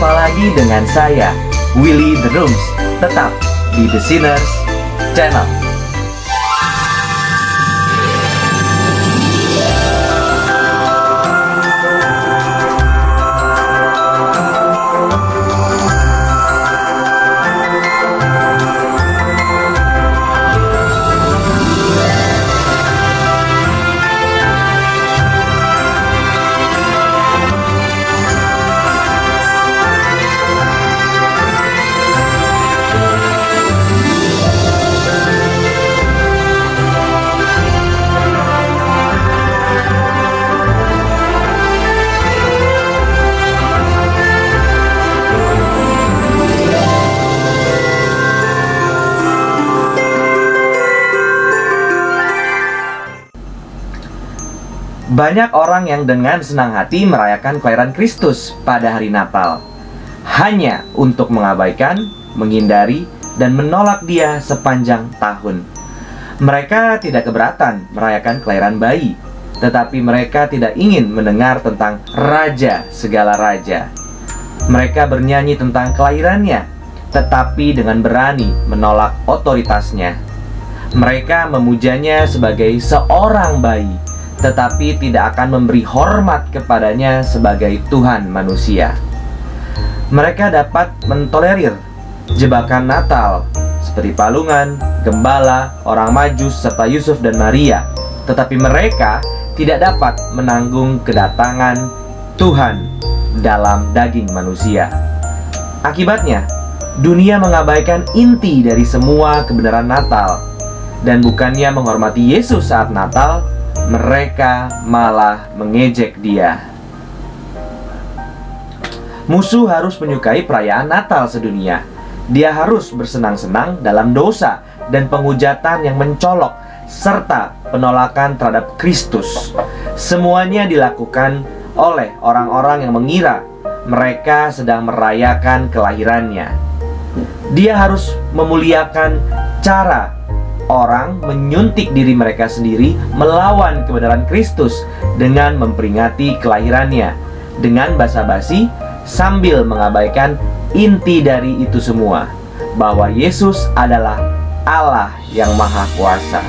Jumpa lagi dengan saya, Willy The Rooms, tetap di The Sinners Channel. Banyak orang yang dengan senang hati merayakan kelahiran Kristus pada hari Natal, hanya untuk mengabaikan, menghindari, dan menolak Dia sepanjang tahun. Mereka tidak keberatan merayakan kelahiran bayi, tetapi mereka tidak ingin mendengar tentang Raja segala raja. Mereka bernyanyi tentang kelahirannya, tetapi dengan berani menolak otoritasnya. Mereka memujanya sebagai seorang bayi, tetapi tidak akan memberi hormat kepadanya sebagai Tuhan manusia. Mereka dapat mentolerir jebakan Natal seperti palungan, gembala, orang Majus, serta Yusuf dan Maria, tetapi mereka tidak dapat menanggung kedatangan Tuhan dalam daging manusia. Akibatnya, dunia mengabaikan inti dari semua kebenaran Natal, dan bukannya menghormati Yesus saat Natal, mereka malah mengejek Dia. Musuh harus menyukai perayaan Natal sedunia. Dia harus bersenang-senang dalam dosa dan penghujatan yang mencolok, serta penolakan terhadap Kristus. Semuanya dilakukan oleh orang-orang yang mengira mereka sedang merayakan kelahirannya. Dia harus memuliakan cara orang menyuntik diri mereka sendiri melawan kebenaran Kristus dengan memperingati kelahirannya dengan basa-basi, sambil mengabaikan inti dari itu semua, bahwa Yesus adalah Allah yang Maha Kuasa.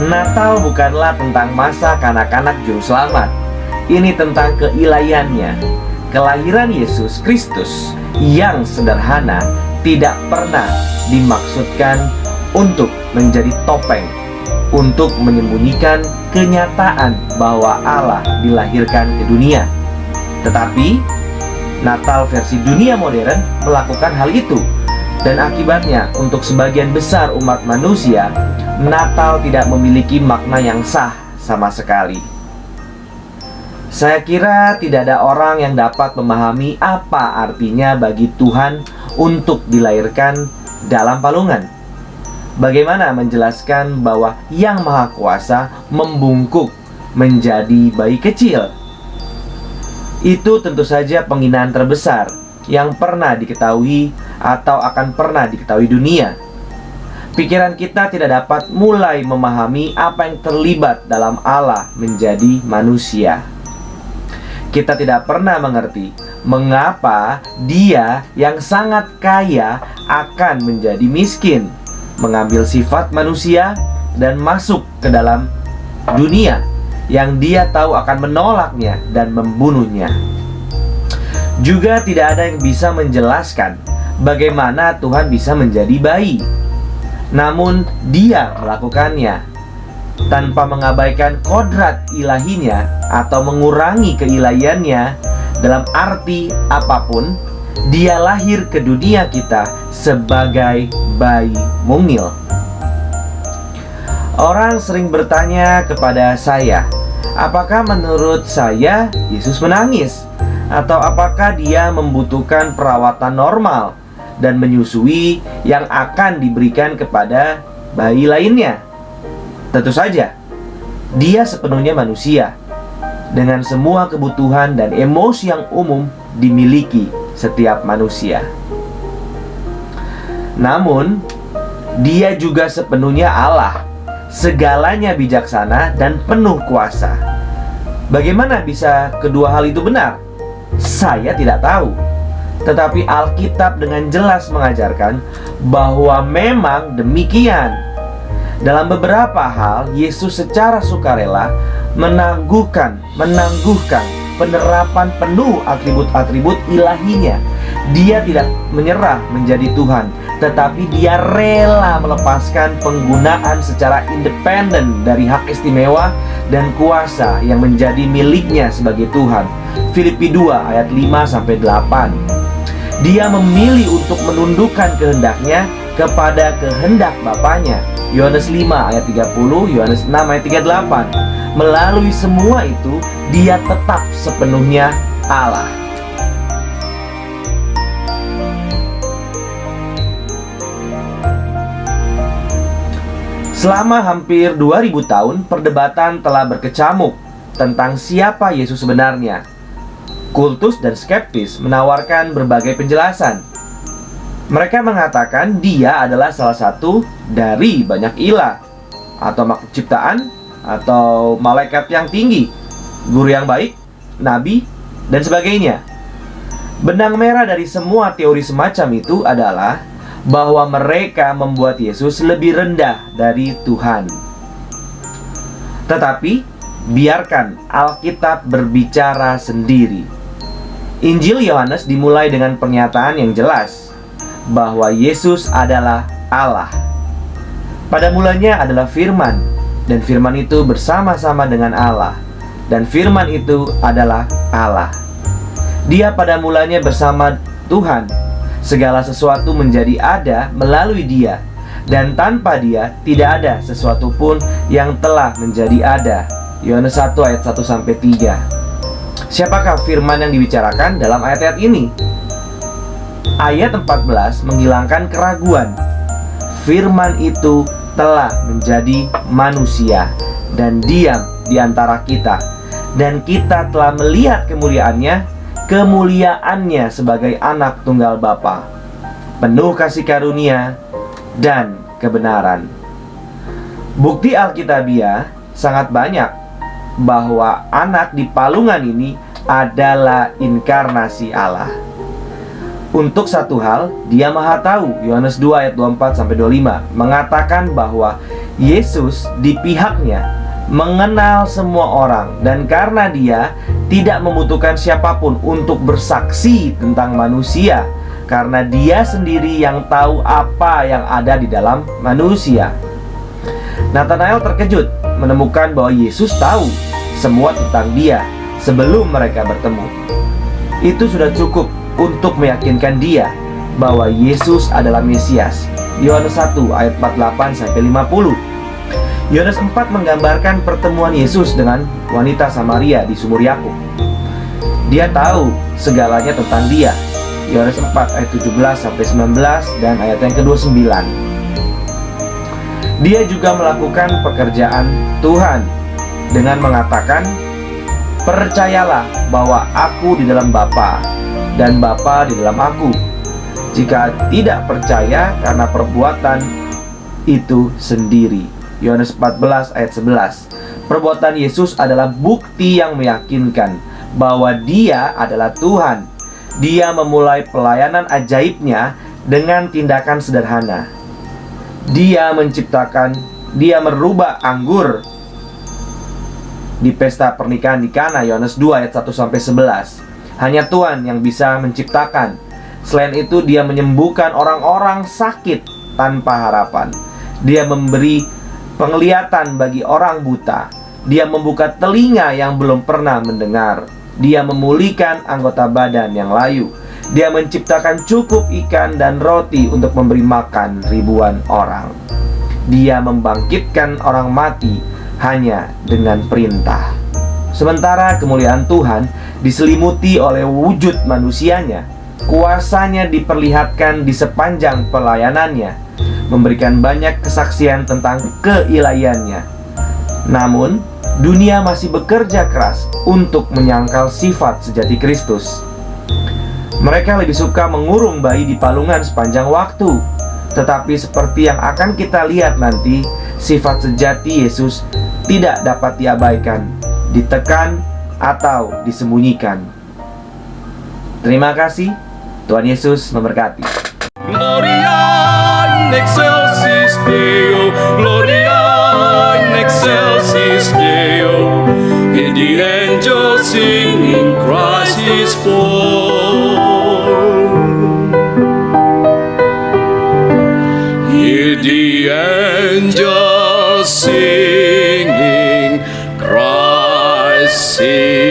Natal bukanlah tentang masa kanak-kanak juru selamat. Ini tentang keilahiannya. Kelahiran Yesus Kristus yang sederhana tidak pernah dimaksudkan untuk menjadi topeng, untuk menyembunyikan kenyataan bahwa Allah dilahirkan ke dunia. Tetapi Natal versi dunia modern melakukan hal itu, dan akibatnya untuk sebagian besar umat manusia, Natal tidak memiliki makna yang sah sama sekali. Saya kira tidak ada orang yang dapat memahami apa artinya bagi Tuhan untuk dilahirkan dalam palungan. Bagaimana menjelaskan bahwa Yang Maha Kuasa membungkuk menjadi bayi kecil? Itu tentu saja penghinaan terbesar yang pernah diketahui atau akan pernah diketahui dunia. Pikiran kita tidak dapat mulai memahami apa yang terlibat dalam Allah menjadi manusia. Kita tidak pernah mengerti mengapa Dia yang sangat kaya akan menjadi miskin, mengambil sifat manusia dan masuk ke dalam dunia yang Dia tahu akan menolaknya dan membunuhnya. Juga tidak ada yang bisa menjelaskan bagaimana Tuhan bisa menjadi bayi. Namun Dia melakukannya tanpa mengabaikan kodrat ilahinya atau mengurangi keilahiannya. Dalam arti apapun, Dia lahir ke dunia kita sebagai bayi mungil. Orang sering bertanya kepada saya, apakah menurut saya Yesus menangis? Atau apakah Dia membutuhkan perawatan normal dan menyusui yang akan diberikan kepada bayi lainnya? Tentu saja, Dia sepenuhnya manusia, dengan semua kebutuhan dan emosi yang umum dimiliki setiap manusia. Namun, Dia juga sepenuhnya Allah, segalanya bijaksana dan penuh kuasa. Bagaimana bisa kedua hal itu benar? Saya tidak tahu. Tetapi Alkitab dengan jelas mengajarkan bahwa memang demikian. Dalam beberapa hal, Yesus secara sukarela menangguhkan penerapan penuh atribut-atribut ilahinya. Dia tidak menyerah menjadi Tuhan, tetapi dia rela melepaskan penggunaan secara independen dari hak istimewa dan kuasa yang menjadi miliknya sebagai Tuhan. Filipi 2 ayat 5-8. Dia memilih untuk menundukkan kehendaknya kepada kehendak Bapanya. Yohanes 5 ayat 30, Yohanes 6 ayat 38. Melalui semua itu, dia tetap sepenuhnya Allah. Selama hampir 2000 tahun, perdebatan telah berkecamuk tentang siapa Yesus sebenarnya. Kultus dan skeptis menawarkan berbagai penjelasan. Mereka mengatakan dia adalah salah satu dari banyak ilah, atau makhluk ciptaan, atau malaikat yang tinggi, guru yang baik, nabi, dan sebagainya. Benang merah dari semua teori semacam itu adalah bahwa mereka membuat Yesus lebih rendah dari Tuhan. Tetapi biarkan Alkitab berbicara sendiri. Injil Yohanes dimulai dengan pernyataan yang jelas bahwa Yesus adalah Allah. Pada mulanya adalah Firman, dan Firman itu bersama-sama dengan Allah, dan Firman itu adalah Allah. Dia pada mulanya bersama Tuhan. Segala sesuatu menjadi ada melalui Dia, dan tanpa Dia tidak ada sesuatu pun yang telah menjadi ada. Yohanes 1 ayat 1-3. Siapakah firman yang dibicarakan dalam ayat-ayat ini? Ayat 14 menghilangkan keraguan. Firman itu telah menjadi manusia dan diam di antara kita, dan kita telah melihat kemuliaannya sebagai anak tunggal Bapa, penuh kasih karunia dan kebenaran. Bukti Alkitabiah sangat banyak bahwa anak di palungan ini adalah inkarnasi Allah. Untuk satu hal, Dia Maha Tahu. Yohanes 2 ayat 24-25 mengatakan bahwa Yesus di pihaknya mengenal semua orang, dan karena Dia tidak membutuhkan siapapun untuk bersaksi tentang manusia, karena Dia sendiri yang tahu apa yang ada di dalam manusia. Nathanael terkejut menemukan bahwa Yesus tahu semua tentang Dia sebelum mereka bertemu. Itu sudah cukup untuk meyakinkan dia bahwa Yesus adalah Mesias. Yohanes 1 ayat 48-50. Yohanes 4 menggambarkan pertemuan Yesus dengan wanita Samaria di sumur Yakub. Dia tahu segalanya tentang Dia. Yohanes 4 ayat 17-19 dan ayat yang ke-29. Dia juga melakukan pekerjaan Tuhan dengan mengatakan, "Percayalah bahwa aku di dalam Bapa dan Bapa di dalam aku." Jika tidak percaya karena perbuatan itu sendiri. Yohanes 14 ayat 11. Perbuatan Yesus adalah bukti yang meyakinkan bahwa Dia adalah Tuhan. Dia memulai pelayanan ajaibnya dengan tindakan sederhana. Dia merubah anggur di pesta pernikahan di Kana. Yohanes 2 ayat 1-11. Hanya Tuhan yang bisa menciptakan. Selain itu, Dia menyembuhkan orang-orang sakit tanpa harapan. Dia memberi penglihatan bagi orang buta. Dia membuka telinga yang belum pernah mendengar. Dia memulihkan anggota badan yang layu. Dia menciptakan cukup ikan dan roti untuk memberi makan ribuan orang. Dia membangkitkan orang mati hanya dengan perintah. Sementara kemuliaan Tuhan diselimuti oleh wujud manusianya, kuasanya diperlihatkan di sepanjang pelayanannya, memberikan banyak kesaksian tentang keilahiannya. Namun, dunia masih bekerja keras untuk menyangkal sifat sejati Kristus. Mereka lebih suka mengurung bayi di palungan sepanjang waktu. Tetapi seperti yang akan kita lihat nanti, sifat sejati Yesus tidak dapat diabaikan, ditekan, atau disembunyikan. Terima kasih. Tuhan Yesus memberkati. Gloria in excelsis Deo, Gloria in excelsis Deo. Hear the angels singing, Christ is born. Hear the angels singing, Christ is